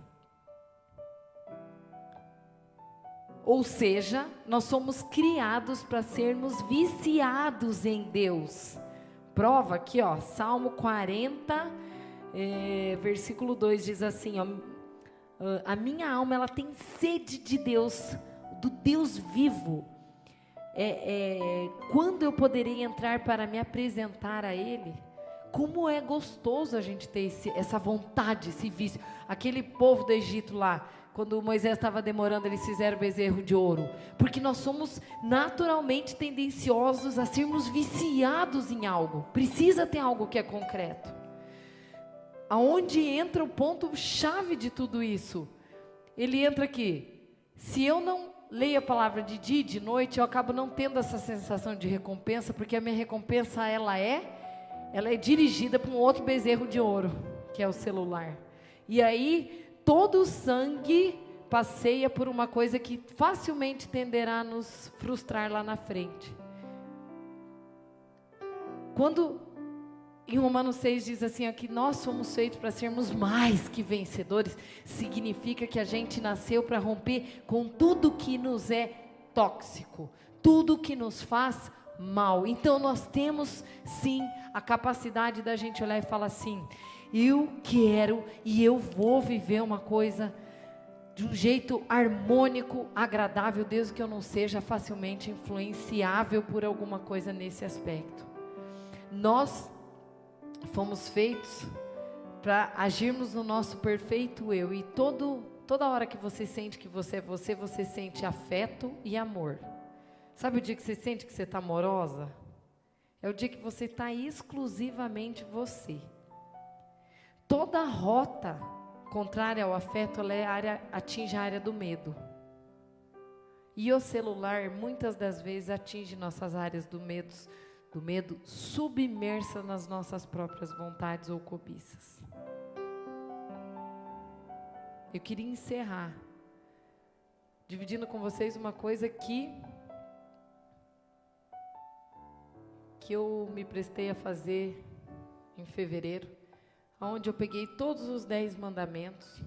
Ou seja, nós somos criados para sermos viciados em Deus. Prova aqui, ó, Salmo 40, versículo 2 diz assim, ó, a minha alma ela tem sede de Deus, do Deus vivo. Quando eu poderei entrar para me apresentar a Ele? Como é gostoso a gente ter essa vontade, esse vício. Aquele povo do Egito lá, quando Moisés estava demorando, eles fizeram bezerro de ouro. Porque nós somos naturalmente tendenciosos a sermos viciados em algo. Precisa ter algo que é concreto. Aonde entra o ponto-chave de tudo isso? Ele entra aqui. Se eu não leio a palavra de dia e de noite, eu acabo não tendo essa sensação de recompensa, porque a minha recompensa, ela é dirigida para um outro bezerro de ouro, que é o celular. E aí, todo o sangue passeia por uma coisa que facilmente tenderá a nos frustrar lá na frente. Quando em Romanos 6 diz assim, ó, que nós somos feitos para sermos mais que vencedores, significa que a gente nasceu para romper com tudo que nos é tóxico, tudo que nos faz mal. Então nós temos sim a capacidade da gente olhar e falar assim, eu quero e eu vou viver uma coisa de um jeito harmônico, agradável, desde que eu não seja facilmente influenciável por alguma coisa nesse aspecto. Nós fomos feitos para agirmos no nosso perfeito eu, e toda hora que você sente que você é você, você sente afeto e amor. Sabe o dia que você sente que você está amorosa? É o dia que você está exclusivamente você. Toda rota contrária ao afeto, atinge a área do medo. E o celular, muitas das vezes, atinge nossas áreas do medo submersas nas nossas próprias vontades ou cobiças. Eu queria encerrar dividindo com vocês uma coisa que eu me prestei a fazer em fevereiro, onde eu peguei todos os 10 mandamentos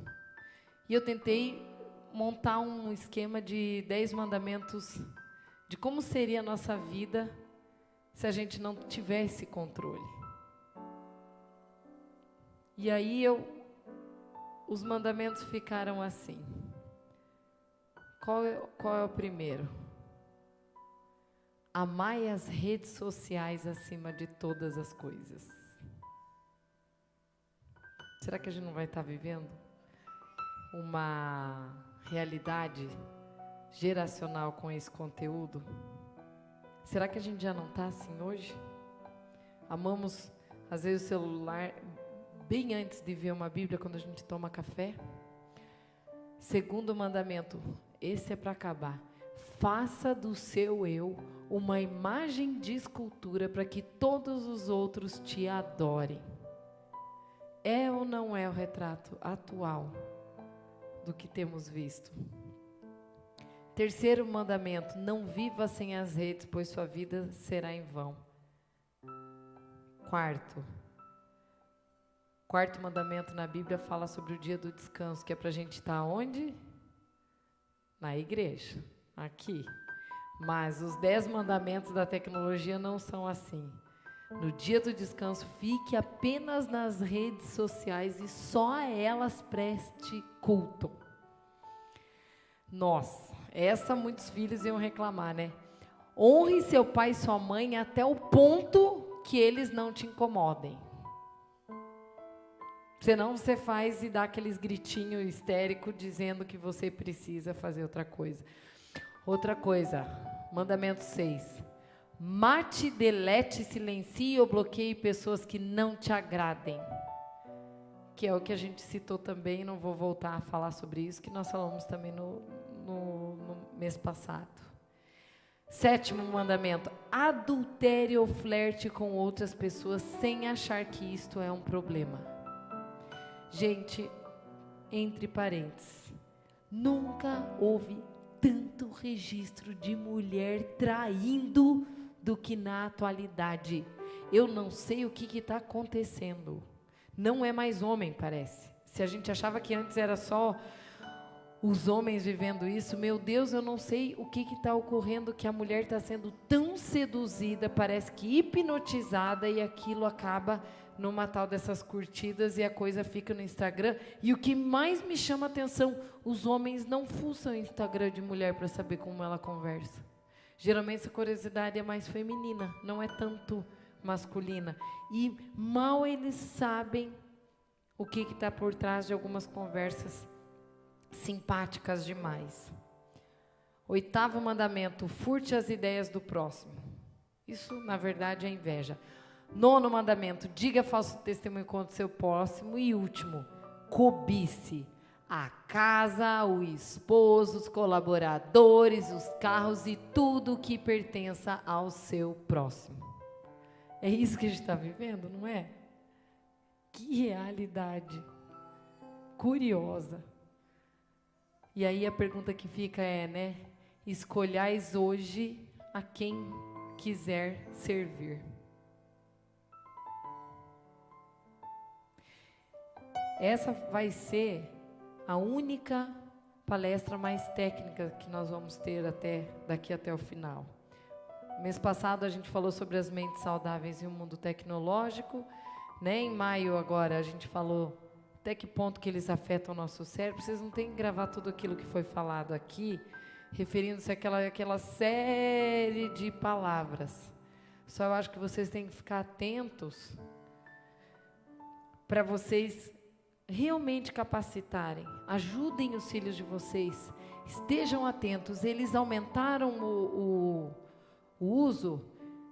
e eu tentei montar um esquema de 10 mandamentos de como seria a nossa vida se a gente não tivesse controle. E aí os mandamentos ficaram assim. Qual é o primeiro? Amai as redes sociais acima de todas as coisas. Será que a gente não vai estar vivendo uma realidade geracional com esse conteúdo? Será que a gente já não está assim hoje? Amamos, às vezes, o celular bem antes de ver uma Bíblia, quando a gente toma café. Segundo mandamento, esse é para acabar. Faça do seu eu uma imagem de escultura para que todos os outros te adorem. É ou não é o retrato atual do que temos visto? Terceiro mandamento, não viva sem as redes, pois sua vida será em vão. Quarto mandamento na Bíblia fala sobre o dia do descanso, que é para a gente estar onde? Na igreja, aqui. Mas os 10 mandamentos da tecnologia não são assim. No dia do descanso, fique apenas nas redes sociais e só a elas preste culto. Nossa, essa muitos filhos iam reclamar, né? Honre seu pai e sua mãe até o ponto que eles não te incomodem. Senão você faz e dá aqueles gritinhos histéricos dizendo que você precisa fazer outra coisa. Outra coisa, mandamento 6. Mate, delete, silencie ou bloqueie pessoas que não te agradem. Que é o que a gente citou também, não vou voltar a falar sobre isso, que nós falamos também no mês passado. 7º mandamento, adultere ou flerte com outras pessoas sem achar que isto é um problema. Gente, entre parênteses, nunca houve tanto registro de mulher traindo do que na atualidade. Eu não sei o que está acontecendo. Não é mais homem, parece. Se a gente achava que antes era só os homens vivendo isso, meu Deus, eu não sei o que está ocorrendo, que a mulher está sendo tão seduzida, parece que hipnotizada, e aquilo acaba numa tal dessas curtidas e a coisa fica no Instagram. E o que mais me chama a atenção, os homens não fuçam o Instagram de mulher para saber como ela conversa. Geralmente essa curiosidade é mais feminina, não é tanto masculina. E mal eles sabem o que está por trás de algumas conversas simpáticas demais. 8º mandamento, furte as ideias do próximo. Isso, na verdade, é inveja. 9º mandamento, diga falso testemunho contra o seu próximo. E último, cobice. A casa, o esposo, os colaboradores, os carros e tudo que pertença ao seu próximo. É isso que a gente está vivendo, não é? Que realidade curiosa. E aí a pergunta que fica é, né? Escolhais hoje a quem quiser servir. Essa vai ser a única palestra mais técnica que nós vamos ter daqui até o final. Mês passado a gente falou sobre as mentes saudáveis e o mundo tecnológico, né? Em maio agora a gente falou até que ponto que eles afetam o nosso cérebro. Vocês não têm que gravar tudo aquilo que foi falado aqui, referindo-se àquela série de palavras. Só eu acho que vocês têm que ficar atentos para vocês realmente capacitarem. Ajudem os filhos de vocês. Estejam atentos. Eles aumentaram o uso.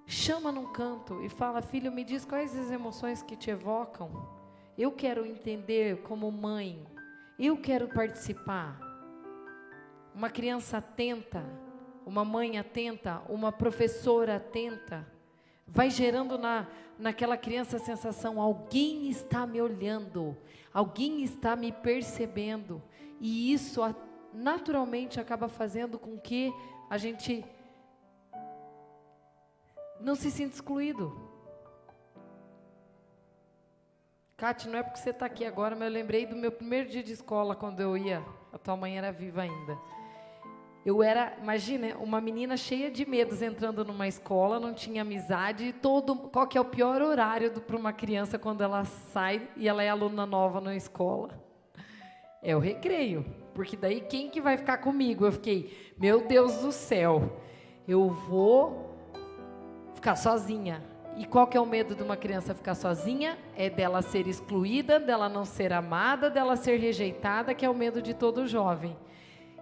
Chama num canto e fala: filho, me diz quais as emoções que te evocam. Eu quero entender como mãe. Eu quero participar. Uma criança atenta, uma mãe atenta, uma professora atenta, vai gerando naquela criança a sensação: alguém está me olhando, alguém está me percebendo. E isso naturalmente acaba fazendo com que a gente não se sinta excluído. Cátia, não é porque você está aqui agora, mas eu lembrei do meu primeiro dia de escola, quando eu ia. A tua mãe era viva ainda. Imagina, uma menina cheia de medos entrando numa escola, não tinha amizade. Qual que é o pior horário para uma criança quando ela sai e ela é aluna nova na escola? É o recreio, porque daí quem que vai ficar comigo? Eu fiquei, meu Deus do céu, eu vou ficar sozinha. E qual que é o medo de uma criança ficar sozinha? É dela ser excluída, dela não ser amada, dela ser rejeitada, que é o medo de todo jovem.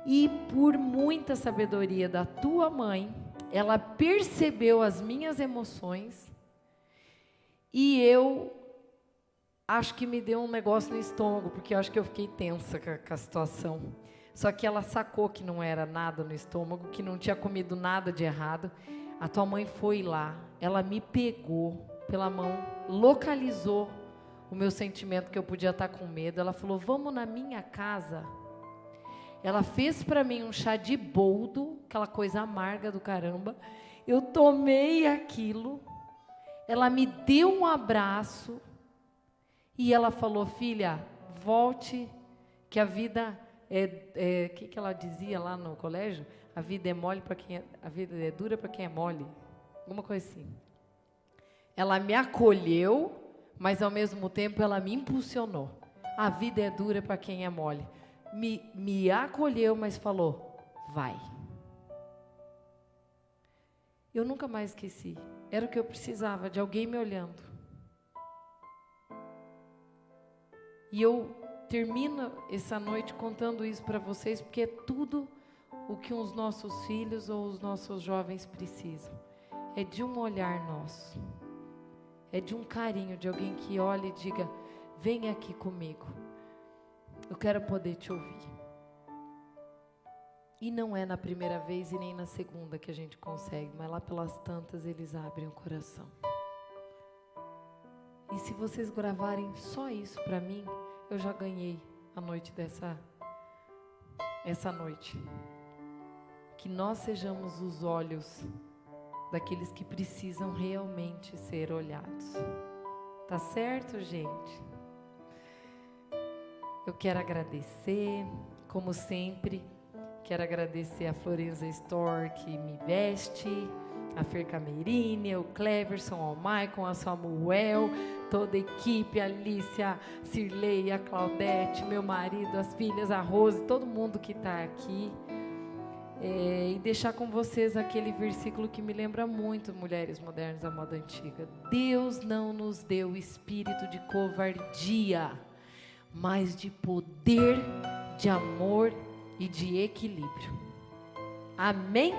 E por muita sabedoria da tua mãe, ela percebeu as minhas emoções e eu acho que me deu um negócio no estômago, porque eu acho que eu fiquei tensa com a situação. Só que ela sacou que não era nada no estômago, que não tinha comido nada de errado. A tua mãe foi lá, ela me pegou pela mão, localizou o meu sentimento que eu podia estar com medo. Ela falou: vamos na minha casa. Ela fez para mim um chá de boldo, aquela coisa amarga do caramba. Eu tomei aquilo, ela me deu um abraço e ela falou: filha, volte, que a vida que ela dizia lá no colégio? A vida é mole para quem a vida é dura para quem é mole. Alguma coisa assim. Ela me acolheu, mas ao mesmo tempo ela me impulsionou. A vida é dura para quem é mole. Me acolheu, mas falou: vai. Eu nunca mais esqueci. Era o que eu precisava, de alguém me olhando. E eu termino essa noite contando isso para vocês, porque é tudo o que os nossos filhos ou os nossos jovens precisam. É de um olhar nosso. É de um carinho, de alguém que olhe e diga: vem aqui comigo. Eu quero poder te ouvir. E não é na primeira vez e nem na segunda que a gente consegue, mas lá pelas tantas eles abrem o coração. E se vocês gravarem só isso para mim, eu já ganhei a noite essa noite. Que nós sejamos os olhos daqueles que precisam realmente ser olhados. Tá certo, gente? Eu quero agradecer, como sempre, quero agradecer a Florenza Store, que me veste, a Fer Camerini, o Cleverson, ao Maicon, a Samuel, toda a equipe, a Alicia, a Cirlei, a Claudete, meu marido, as filhas, a Rose, todo mundo que está aqui. E deixar com vocês aquele versículo que me lembra muito Mulheres Modernas da Moda Antiga. Deus não nos deu espírito de covardia, mas de poder, de amor e de equilíbrio. Amém?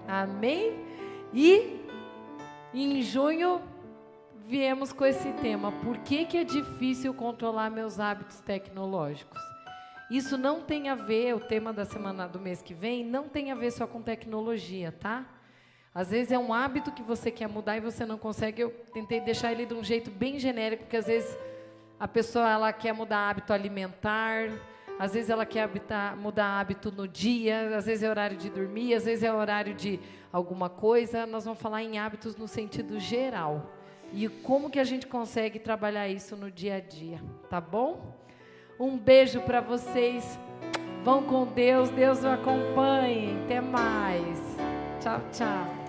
Amém? E em junho viemos com esse tema: por que é difícil controlar meus hábitos tecnológicos? Isso não tem a ver, o tema da semana do mês que vem, não tem a ver só com tecnologia, tá? Às vezes é um hábito que você quer mudar e você não consegue. Eu tentei deixar ele de um jeito bem genérico, porque às vezes a pessoa ela quer mudar hábito alimentar, às vezes ela quer mudar hábito no dia, às vezes é horário de dormir, às vezes é horário de alguma coisa. Nós vamos falar em hábitos no sentido geral. E como que a gente consegue trabalhar isso no dia a dia, tá bom? Um beijo para vocês. Vão com Deus, Deus o acompanhe. Até mais. Tchau, tchau.